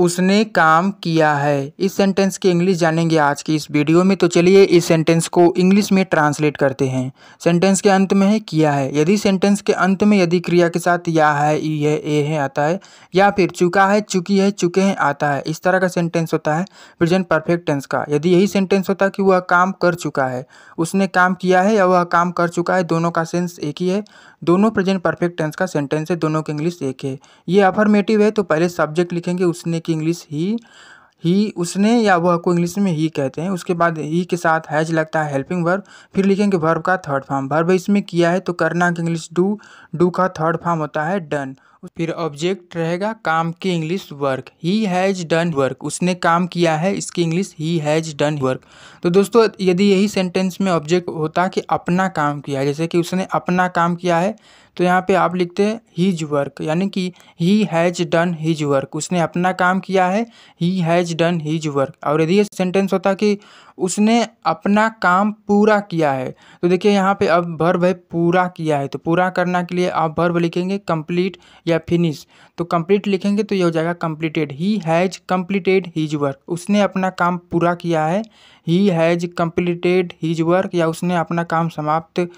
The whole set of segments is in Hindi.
उसने काम किया है। इस सेंटेंस की इंग्लिश जानेंगे आज की इस वीडियो में। तो चलिए इस सेंटेंस को इंग्लिश में ट्रांसलेट करते हैं। सेंटेंस के अंत में है किया है। यदि सेंटेंस के अंत में यदि क्रिया के साथ या है, ई है, ए है आता है, या फिर चुका है, चुकी है, चुके हैं आता है, इस तरह का सेंटेंस होता है प्रेजेंट परफेक्ट टेंस का। यदि यही सेंटेंस होता कि वह काम कर चुका है, उसने काम किया है या वह काम कर चुका है, दोनों का सेंस एक ही है। दोनों प्रेजेंट परफेक्ट टेंस का सेंटेंस है, दोनों की इंग्लिश एक है। ये अफर्मेटिव है तो पहले सब्जेक्ट लिखेंगे, उसने की इंग्लिश ही, उसने या वह को इंग्लिश में ही कहते हैं। उसके बाद ही के साथ हैज लगता है हेल्पिंग वर्ब। फिर लिखेंगे वर्ब का थर्ड फॉर्म। वर्ब इसमें किया है तो करना की इंग्लिश डू, डू का थर्ड फॉर्म होता है डन। फिर ऑब्जेक्ट रहेगा काम की English work, he has done work, उसने काम किया है, इसकी English he has done work. तो दोस्तों यदि यही सेंटेंस में ऑब्जेक्ट होता कि अपना काम किया है, जैसे कि उसने अपना काम किया है, तो यहाँ पे आप लिखते हैं हीज वर्क, यानी कि he has done his work, उसने अपना काम किया है, he has done his work. और यदि ये सेंटेंस होता कि उसने अपना काम पूरा किया है, तो देखिए यहाँ पे अब वर्ब है पूरा किया है, तो पूरा करना के लिए आप वर्ब लिखेंगे कंप्लीट या फिनिश। तो कंप्लीट लिखेंगे तो ये हो जाएगा completed, he has completed his work, उसने अपना काम पूरा किया है, he has completed his work, या उसने अपना काम समाप्त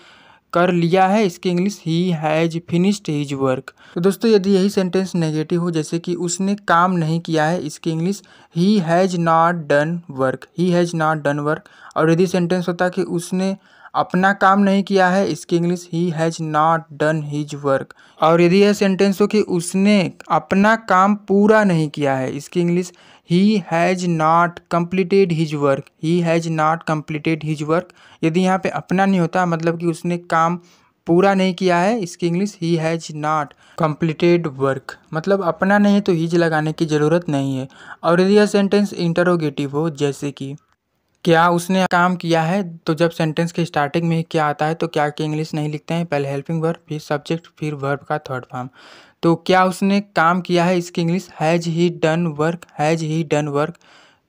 कर लिया है, इसकी English he has finished his work. तो दोस्तों यदि यही सेंटेंस नेगेटिव हो, जैसे कि उसने काम नहीं किया है, इसकी English he has not done work, he has not done work. और यदि सेंटेंस होता कि उसने अपना काम नहीं किया है, इसकी English he has not done his work. और यदि यह सेंटेंस हो कि उसने अपना काम पूरा नहीं किया है, इसकी English he has not completed his work, he has not completed his work. यदि यहाँ पे अपना नहीं होता, मतलब कि उसने काम पूरा नहीं किया है, इसकी English he has not completed work. मतलब अपना नहीं है तो हिज लगाने की ज़रूरत नहीं है। और यदि यह सेंटेंस इंटरोगेटिव हो, जैसे कि क्या उसने काम किया है, तो जब सेंटेंस के स्टार्टिंग में क्या आता है तो क्या की इंग्लिश नहीं लिखते हैं, पहले हेल्पिंग वर्ब, फिर सब्जेक्ट, फिर वर्ब का थर्ड फॉर्म। तो क्या उसने काम किया है, इसकी English has he done work, has he done work.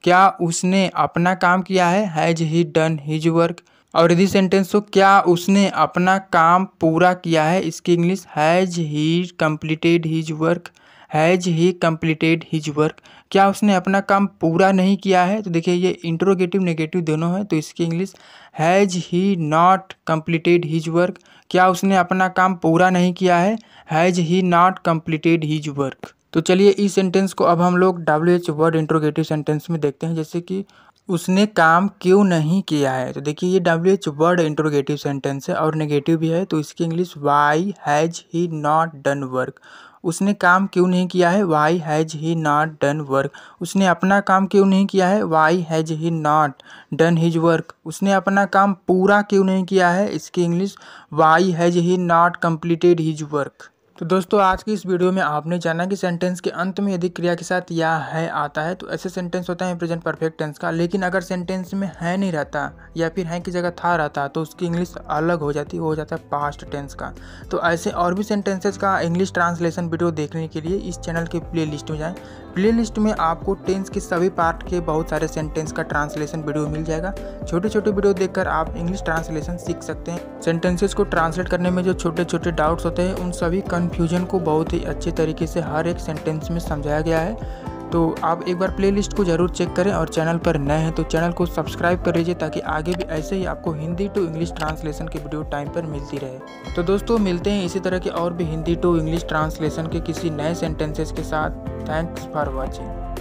क्या उसने अपना काम किया है, has he done his work. और यदि सेंटेंस हो क्या उसने अपना काम पूरा किया है, इसकी English has he completed his work, has he completed his work. क्या उसने अपना काम पूरा नहीं किया है, तो देखिए ये इंट्रोगेटिव नेगेटिव दोनों है, तो इसकी English has he not completed his work. क्या उसने अपना काम पूरा नहीं किया है, has he not completed his work. तो चलिए इस सेंटेंस को अब हम लोग WH वर्ड इंट्रोगेटिव सेंटेंस में देखते हैं, जैसे कि उसने काम क्यों नहीं किया है। तो देखिए ये WH वर्ड इंट्रोगेटिव सेंटेंस है और नेगेटिव भी है, तो इसकी English why has he not done work. उसने काम क्यों नहीं किया है, why has he not done work. उसने अपना काम क्यों नहीं किया है, why has he not done his work. उसने अपना काम पूरा क्यों नहीं किया है, इसकी English why has he not completed his work. तो दोस्तों आज की इस वीडियो में आपने जाना कि सेंटेंस के अंत में यदि क्रिया के साथ या है आता है तो ऐसे सेंटेंस होता है प्रेजेंट परफेक्ट टेंस का। लेकिन अगर सेंटेंस में है नहीं रहता या फिर है की जगह था रहता तो उसकी इंग्लिश अलग हो जाती, वो हो जाता है पास्ट टेंस का। तो ऐसे और भी सेंटेंसेस का इंग्लिश ट्रांसलेशन वीडियो देखने के लिए इस चैनल के प्ले लिस्ट में जाएँ। प्ले लिस्ट में आपको टेंस के सभी पार्ट के बहुत सारे सेंटेंस का ट्रांसलेशन वीडियो मिल जाएगा। छोटे छोटे वीडियो देखकर आप इंग्लिश ट्रांसलेशन सीख सकते हैं। सेंटेंसेस को ट्रांसलेट करने में जो छोटे छोटे डाउट्स होते हैं उन सभी कन्फ्यूजन को बहुत ही अच्छे तरीके से हर एक सेंटेंस में समझाया गया है। तो आप एक बार प्लेलिस्ट को जरूर चेक करें और चैनल पर नए हैं तो चैनल को सब्सक्राइब कर लीजिए ताकि आगे भी ऐसे ही आपको हिंदी टू इंग्लिश ट्रांसलेशन की वीडियो टाइम पर मिलती रहे। तो दोस्तों मिलते हैं इसी तरह के और भी हिंदी टू इंग्लिश ट्रांसलेशन के किसी नए सेंटेंसेस के साथ। Thanks for watching.